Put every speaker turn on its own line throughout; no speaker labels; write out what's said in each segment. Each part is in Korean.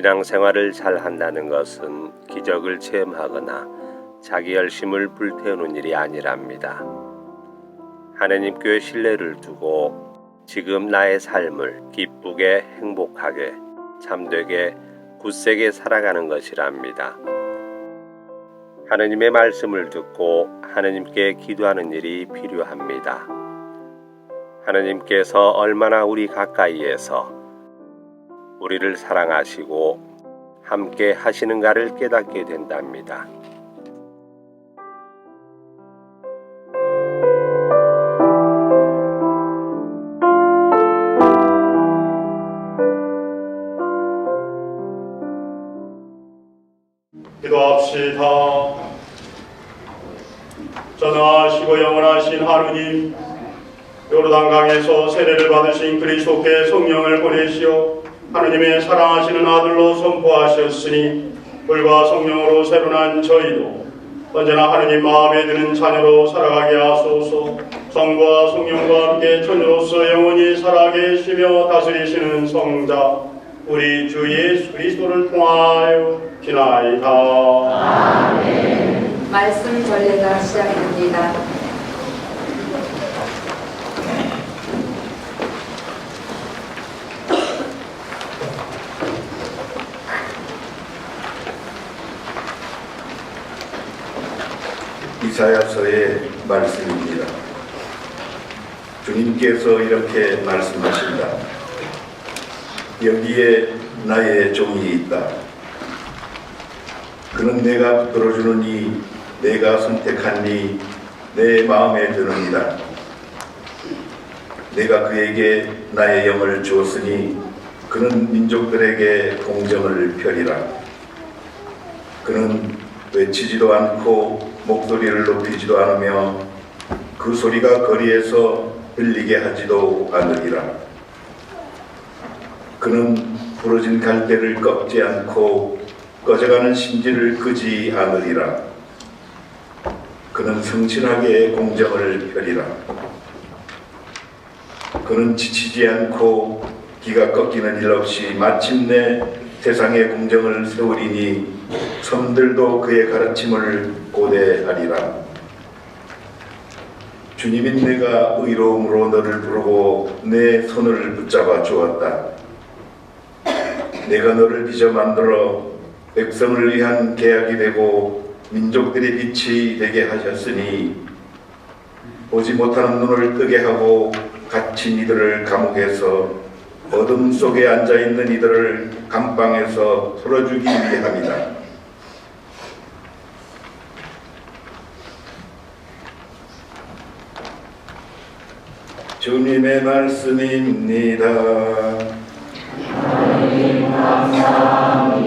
신앙생활을 잘 한다는 것은 기적을 체험하거나 자기 열심을 불태우는 일이 아니랍니다. 하느님께 신뢰를 두고 지금 나의 삶을 기쁘게 행복하게 참되게 굳세게 살아가는 것이랍니다. 하느님의 말씀을 듣고 하느님께 기도하는 일이 필요합니다. 하느님께서 얼마나 우리 가까이에서 우리를 사랑하시고 함께 하시는가를 깨닫게 된답니다.
기도합시다. 전능하시고 영원하신 하느님, 요르단강에서 세례를 받으신 그리스도께 성령을 보내시어 하느님의 사랑하시는 아들로 선포하셨으니 불과 성령으로 새로 난 저희도 언제나 하느님 마음에 드는 자녀로 살아가게 하소서. 성부와 성령과 함께 천주로서 영원히 살아계시며 다스리시는 성자 우리 주 예수 그리스도를 통하여 기나이다.
아멘. 말씀 전례가 시작됩니다.
이사야서의 말씀입니다. 주님께서 이렇게 말씀하신다. 여기에 나의 종이 있다. 그는 내가 들어주느니 내가 선택하니 내 마음에 드느니라. 내가 그에게 나의 영을 주었으니 그는 민족들에게 공정을 펴리라. 그는 외치지도 않고 목소리를 높이지도 않으며 그 소리가 거리에서 들리게 하지도 않으리라. 그는 부러진 갈대를 꺾지 않고 꺼져가는 심지를 끄지 않으리라. 그는 성실하게 공정을 펴리라. 그는 지치지 않고 기가 꺾이는 일 없이 마침내 세상의 공정을 세우리니 섬들도 그의 가르침을 고대하리라. 주님인 내가 의로움으로 너를 부르고 내 손을 붙잡아 주었다. 내가 너를 빚어 만들어 백성을 위한 계약이 되고 민족들의 빛이 되게 하셨으니 보지 못하는 눈을 뜨게 하고 갇힌 이들을 감옥에서 어둠 속에 앉아있는 이들을 감방에서 풀어주기 위함이다. 주님의 말씀입니다.
하나님 감사합니다.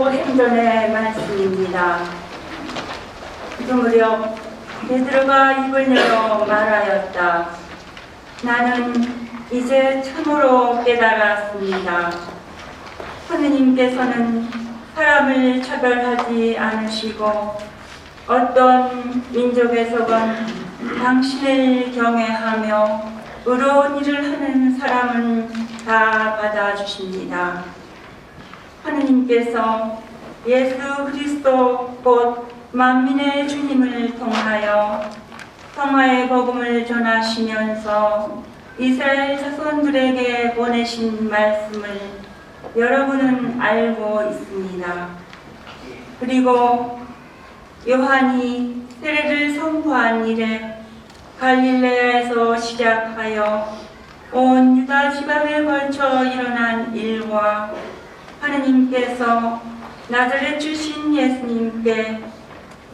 사도행전의 말씀입니다. 그 무렵 베드로가 입을 열어 말하였다. 나는 이제 참으로 깨달았습니다. 하느님께서는 사람을 차별하지 않으시고 어떤 민족에서건 당신을 경외하며 의로운 일을 하는 사람은 다 받아주십니다. 하느님께서 예수 그리스도 곧 만민의 주님을 통하여 평화의 복음을 전하시면서 이스라엘 자손들에게 보내신 말씀을 여러분은 알고 있습니다. 그리고 요한이 세례를 선포한 이래 갈릴레아에서 시작하여 온 유다 지방에 걸쳐 일어난 일과 하느님께서 나자렛 주신 예수님께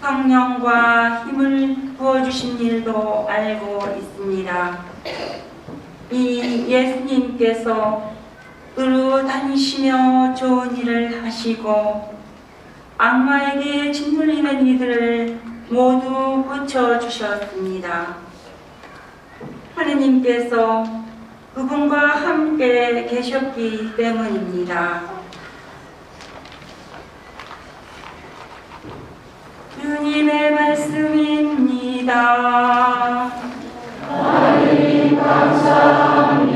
성령과 힘을 부어주신 일도 알고 있습니다. 이 예수님께서 두루 다니시며 좋은 일을 하시고 악마에게 짓눌리는 이들을 모두 고쳐주셨습니다. 하느님께서 그분과 함께 계셨기 때문입니다. 주님의 말씀입니다.
하나님 감사합니다.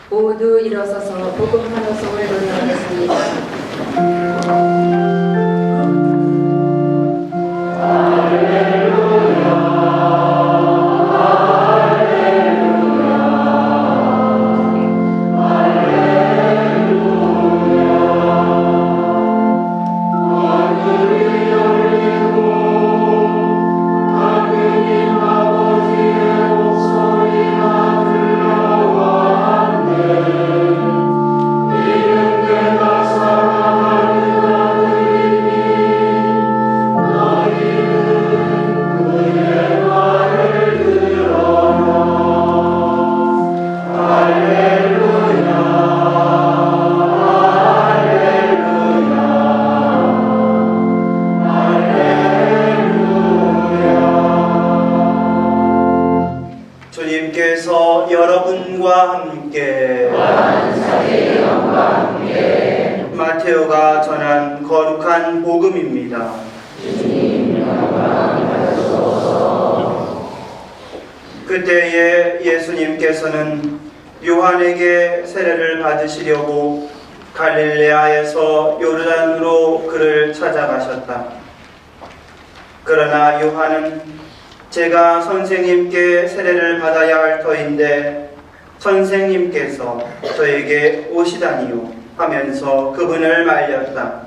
모두 일어서서 복음 환호성을 노래하겠습니다.
주님께서 여러분과 함께 마테오가 전한 거룩한 복음입니다. 그때에 예수님께서는 요한에게 세례를 받으시려고 갈릴레아에서 요르단으로 그를 찾아가셨다. 그러나 요한은 제가 선생님께 세례를 받아야 할 터인데 선생님께서 저에게 오시다니요 하면서 그분을 말렸다.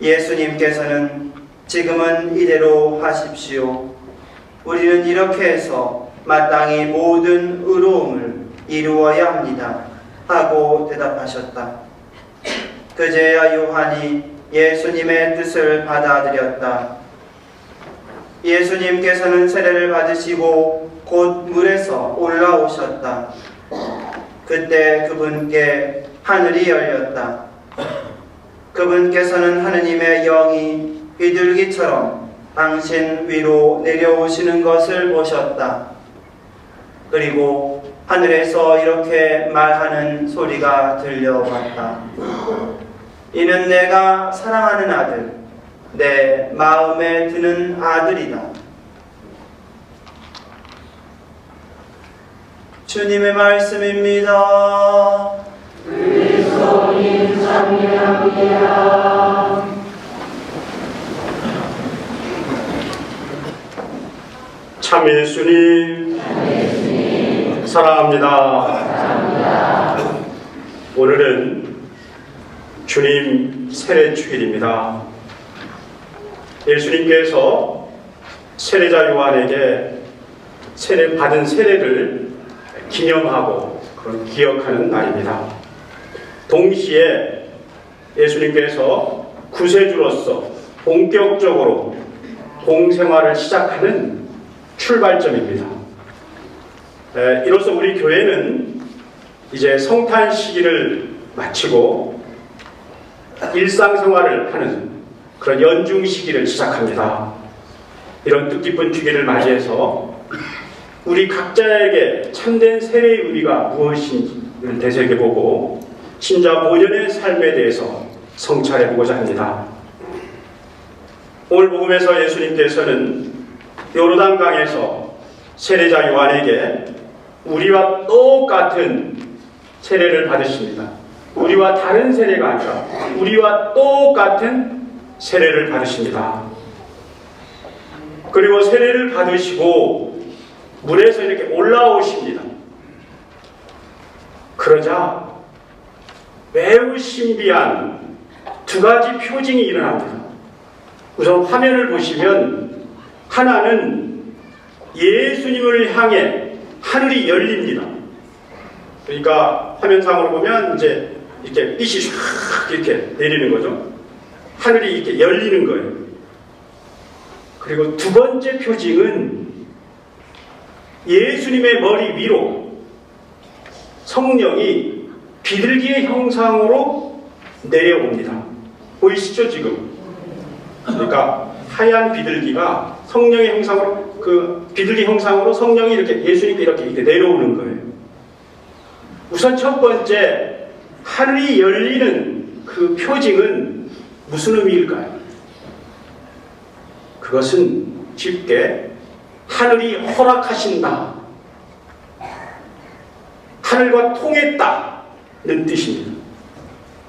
예수님께서는 지금은 이대로 하십시오. 우리는 이렇게 해서 마땅히 모든 의로움을 이루어야 합니다 하고 대답하셨다. 그제야 요한이 예수님의 뜻을 받아들였다. 예수님께서는 세례를 받으시고 곧 물에서 올라오셨다. 그때 그분께 하늘이 열렸다. 그분께서는 하느님의 영이 비둘기처럼 당신 위로 내려오시는 것을 보셨다. 그리고 하늘에서 이렇게 말하는 소리가 들려왔다. 이는 내가 사랑하는 아들, 내 마음에 드는 아들이다. 주님의 말씀입니다.
그리스도님 찬양합니다.
참 예수님 사랑합니다. 오늘은 주님 세례주일입니다. 예수님께서 세례자 요한에게 받은 세례를 기념하고 기억하는 날입니다. 동시에 예수님께서 구세주로서 본격적으로 공생활을 시작하는 출발점입니다. 이로써 우리 교회는 이제 성탄 시기를 마치고 일상생활을 하는 그런 연중 시기를 시작합니다. 이런 뜻깊은 주기를 맞이해서 우리 각자에게 참된 세례의 의미가 무엇인지를 되새겨보고 신자 본연의 삶에 대해서 성찰해보고자 합니다. 오늘 복음에서 예수님께서는 요르단강에서 세례자 요한에게 우리와 똑같은 세례를 받으십니다. 우리와 다른 세례가 아니라 우리와 똑같은 세례를 받으십니다. 그리고 세례를 받으시고 물에서 이렇게 올라오십니다. 그러자 매우 신비한 두 가지 표징이 일어납니다. 우선 화면을 보시면 하나는 예수님을 향해 하늘이 열립니다. 그러니까 화면상으로 보면 이제 이렇게 빛이 샥 이렇게 내리는 거죠. 하늘이 이렇게 열리는 거예요. 그리고 두 번째 표징은 예수님의 머리 위로 성령이 비둘기의 형상으로 내려옵니다. 보이시죠 지금? 그러니까 하얀 비둘기가 성령의 형상으로 그 비둘기 형상으로 성령이 이렇게 예수님께 이렇게 내려오는 거예요. 우선 첫 번째 하늘이 열리는 그 표징은 무슨 의미일까요? 그것은 쉽게 하늘이 허락하신다, 하늘과 통했다는 뜻입니다.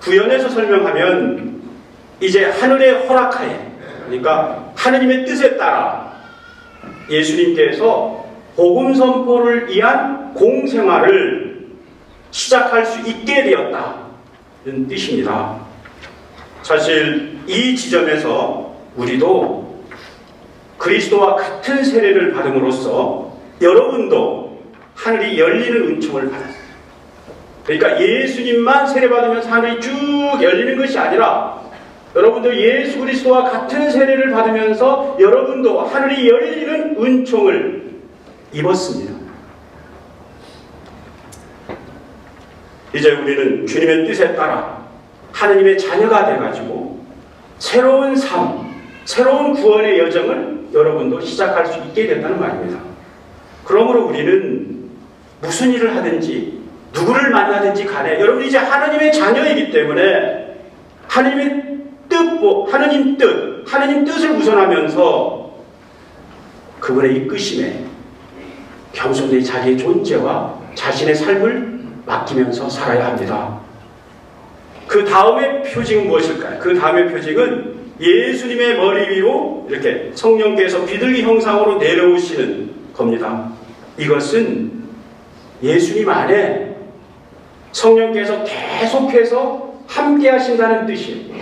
구현해서 설명하면 이제 하늘의 허락하에, 그러니까 하느님의 뜻에 따라 예수님께서 복음 선포를 위한 공생활을 시작할 수 있게 되었다는 뜻입니다. 사실 이 지점에서 우리도 그리스도와 같은 세례를 받음으로써 여러분도 하늘이 열리는 은총을 받았어요. 그러니까 예수님만 세례받으면서 하늘이 쭉 열리는 것이 아니라 여러분도 예수 그리스도와 같은 세례를 받으면서 여러분도 하늘이 열리는 은총을 입었습니다. 이제 우리는 주님의 뜻에 따라 하느님의 자녀가 돼가지고 새로운 삶, 새로운 구원의 여정을 여러분도 시작할 수 있게 된다는 말입니다. 그러므로 우리는 무슨 일을 하든지 누구를 만나든지 간에 여러분이 이제 하느님의 자녀이기 때문에 하느님의 하느님 뜻, 하느님 뜻을 우선하면서 그분의 이끄심에 겸손히 자기의 존재와 자신의 삶을 맡기면서 살아야 합니다. 그 다음의 표징은 무엇일까요? 그 다음의 표징은 예수님의 머리 위로 이렇게 성령께서 비둘기 형상으로 내려오시는 겁니다. 이것은 예수님 안에 성령께서 계속해서 함께 하신다는 뜻이에요.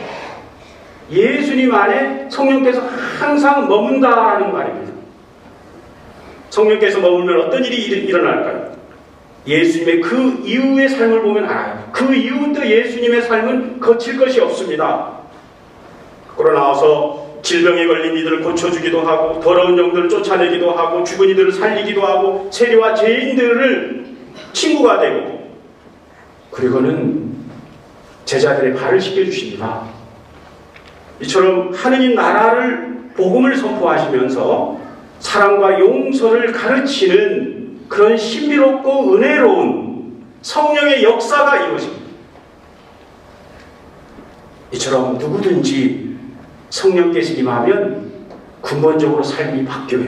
예수님 안에 성령께서 항상 머문다라는 말입니다. 성령께서 머물면 어떤 일이 일어날까요? 예수님의 그 이후의 삶을 보면 알아요. 그 이후부터 예수님의 삶은 거칠 것이 없습니다. 그러나 나와서 질병에 걸린 이들을 고쳐주기도 하고 더러운 영들을 쫓아내기도 하고 죽은 이들을 살리기도 하고 세리와 죄인들을 친구가 되고 그리고는 제자들의 발을 씻겨주십니다. 이처럼 하느님 나라를 복음을 선포하시면서 사랑과 용서를 가르치는 그런 신비롭고 은혜로운 성령의 역사가 이루어집니다. 이처럼 누구든지 성령께서 임하면 근본적으로 삶이 바뀌어요.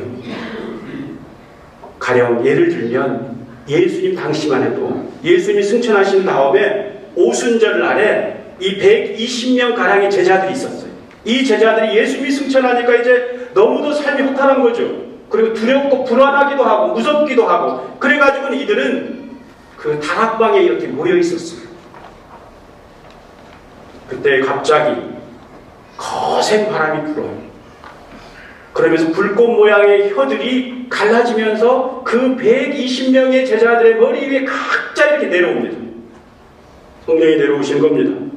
가령 예를 들면 예수님 당시만 해도 예수님이 승천하신 다음에 오순절 날에 이 120명 가량의 제자들이 있었어요. 이 제자들이 예수님이 승천하니까 이제 너무도 삶이 허탈한 거죠. 그리고 두렵고 불안하기도 하고 무섭기도 하고 그래가지고 이들은 그 다락방에 이렇게 모여 있었어요. 그때 갑자기 거센 바람이 불어요. 그러면서 불꽃 모양의 혀들이 갈라지면서 그 120명의 제자들의 머리 위에 각자 이렇게 내려옵니다. 성령이 내려오시는 겁니다.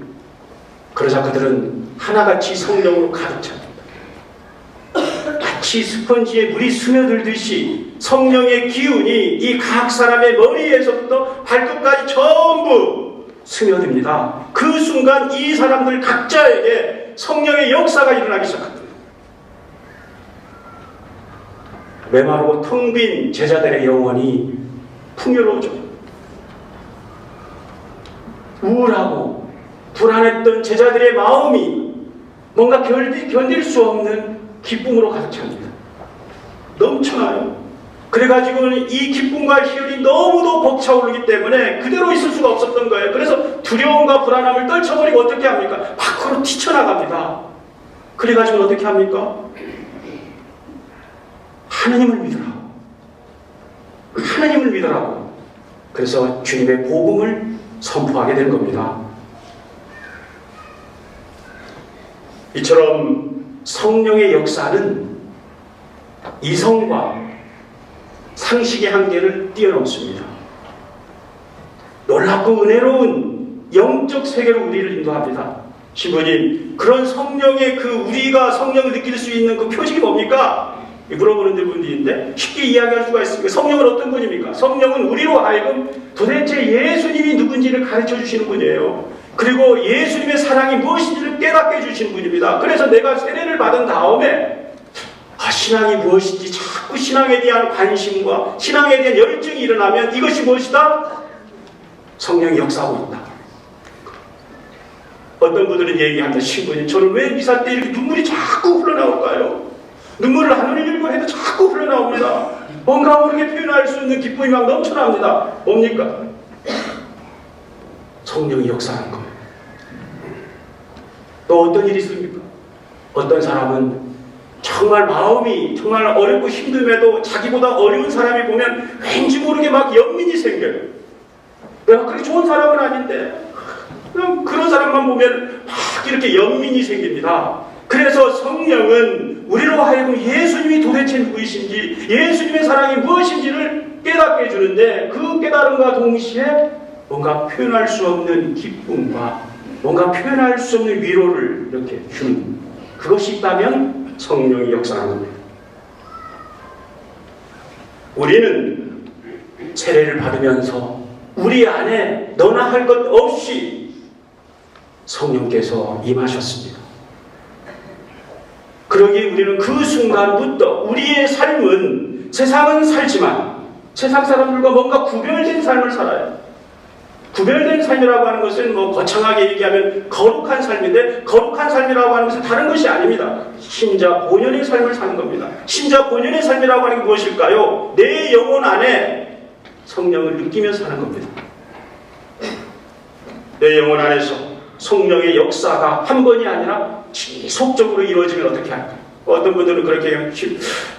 그러자 그들은 하나같이 성령으로 가득 찹니다. 마치 스펀지에 물이 스며들듯이 성령의 기운이 이 각 사람의 머리에서부터 발끝까지 전부 스며듭니다. 그 순간 이 사람들 각자에게 성령의 역사가 일어나기 시작합니다. 메마르고 텅 빈 제자들의 영혼이 풍요로워져. 우울하고 불안했던 제자들의 마음이 뭔가 견딜 수 없는 기쁨으로 가득 찹니다. 넘쳐나요. 그래가지고 이 기쁨과 희열이 너무도 벅차오르기 때문에 그대로 있을 수가 없었던 거예요. 그래서 두려움과 불안함을 떨쳐버리고 어떻게 합니까? 밖으로 튀쳐나갑니다. 그래가지고 어떻게 합니까? 하나님을 믿으라고. 하나님을 믿으라고. 그래서 주님의 복음을 선포하게 된 겁니다. 이처럼 성령의 역사는 이성과 상식의 한계를 뛰어넘습니다. 놀랍고 은혜로운 영적 세계로 우리를 인도합니다. 신부님, 그런 성령의 우리가 성령을 느낄 수 있는 그 표식이 뭡니까? 물어보는 분들인데 쉽게 이야기할 수가 있습니다. 성령은 어떤 분입니까? 성령은 우리로 하여금 도대체 예수님이 누군지를 가르쳐 주시는 분이에요. 그리고 예수님의 사랑이 무엇인지를 깨닫게 해주시는 분입니다. 그래서 내가 세례를 받은 다음에 신앙이 무엇인지 자꾸 신앙에 대한 관심과 신앙에 대한 열정이 일어나면 이것이 무엇이다? 성령이 역사하고 있다. 어떤 분들은 얘기합니다. 신부님, 저는 왜 미사 때 이렇게 눈물이 자꾸 흘러나올까요? 눈물을 안 흘리려고 해도 자꾸 흘러나옵니다. 뭔가 모르게 표현할 수 있는 기쁨이 막 넘쳐납니다. 뭡니까? 성령이 역사하는 거예요. 또 어떤 일이 있습니까? 어떤 사람은 정말 마음이 정말 어렵고 힘듦에도 자기보다 어려운 사람이 보면 왠지 모르게 막 연민이 생겨요. 내가 그렇게 좋은 사람은 아닌데 그냥 그런 사람만 보면 막 이렇게 연민이 생깁니다. 그래서 성령은 우리로 하여금 예수님이 도대체 누구이신지 예수님의 사랑이 무엇인지를 깨닫게 해주는데 그 깨달음과 동시에 뭔가 표현할 수 없는 기쁨과 뭔가 표현할 수 없는 위로를 이렇게 주는 그것이 있다면 성령이 역사하는 겁니다. 우리는 세례를 받으면서 우리 안에 너나 할 것 없이 성령께서 임하셨습니다. 그러기에 우리는 그 순간부터 우리의 삶은 세상은 살지만 세상 사람들과 뭔가 구별된 삶을 살아요. 구별된 삶이라고 하는 것은 거창하게 얘기하면 거룩한 삶인데 거룩한 삶이라고 하는 것은 다른 것이 아닙니다. 신자 본연의 삶을 사는 겁니다. 신자 본연의 삶이라고 하는 게 무엇일까요? 내 영혼 안에 성령을 느끼면서 사는 겁니다. 내 영혼 안에서 성령의 역사가 한 번이 아니라 지속적으로 이루어지면 어떻게 할까요? 어떤 분들은 그렇게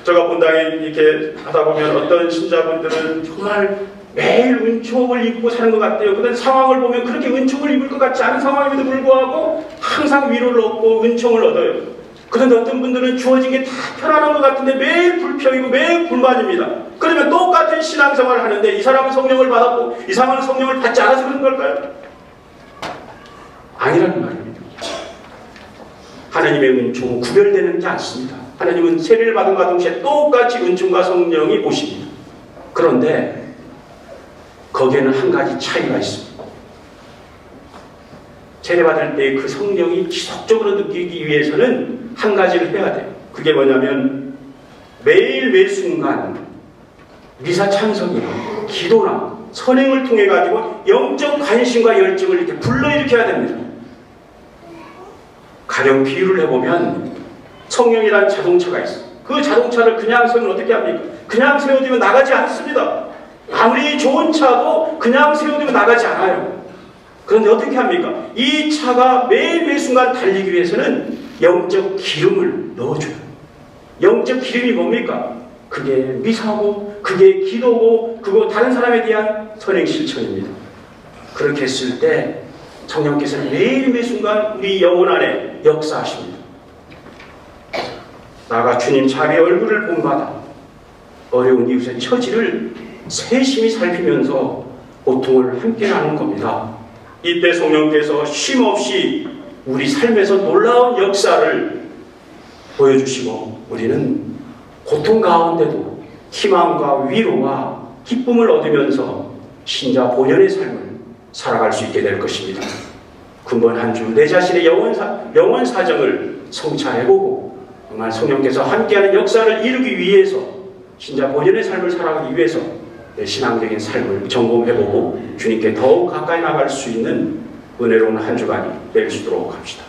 제가 본당에 이렇게 하다 보면 어떤 신자분들은 정말 매일 은총을 입고 사는 것 같아요. 그런 상황을 보면 그렇게 은총을 입을 것 같지 않은 상황임에도 불구하고 항상 위로를 얻고 은총을 얻어요. 그런데 어떤 분들은 주어진 게 다 편안한 것 같은데 매일 불평이고 매일 불만입니다. 그러면 똑같은 신앙생활을 하는데 이 사람은 성령을 받았고 이 사람은 성령을 받지 않아서 그런 걸까요? 아니라는 말입니다. 하나님의 은총은 구별되는 게 않습니다. 하나님은 세례를 받은과 동시에 똑같이 은총과 성령이 오십니다. 그런데 거기에는 한 가지 차이가 있습니다. 세례받을 때 그 성령이 지속적으로 느끼기 위해서는 한 가지를 해야 돼요. 그게 뭐냐면 매일 매 순간 미사 참석이나 기도나 선행을 통해 가지고 영적 관심과 열정을 이렇게 불러일으켜야 됩니다. 가령 비유를 해보면 성령이라는 자동차가 있어요. 그 자동차를 그냥 세우면 어떻게 합니까? 그냥 세워두면 나가지 않습니다. 아무리 좋은 차도 그냥 세워두면 나가지 않아요. 그런데 어떻게 합니까? 이 차가 매일 매 순간 달리기 위해서는 영적 기름을 넣어줘요. 영적 기름이 뭡니까? 그게 미사고 그게 기도고 그거 다른 사람에 대한 선행 실천입니다. 그렇게 했을 때 성령께서는 매일 매 순간 우리 영혼 안에 역사하십니다. 나가 주님 자비의 얼굴을 본받아 어려운 이웃의 처지를 세심히 살피면서 고통을 함께 나누는 겁니다. 이때 성령께서 쉼없이 우리 삶에서 놀라운 역사를 보여주시고 우리는 고통 가운데도 희망과 위로와 기쁨을 얻으면서 신자 본연의 삶을 살아갈 수 있게 될 것입니다. 금번 한 주 내 자신의 영원 사정을 성찰해보고 정말 성령께서 함께하는 역사를 이루기 위해서 신자 본연의 삶을 살아가기 위해서 내 신앙적인 삶을 점검해보고 주님께 더욱 가까이 나갈 수 있는 은혜로운 한 주간이 될 수 있도록 합시다.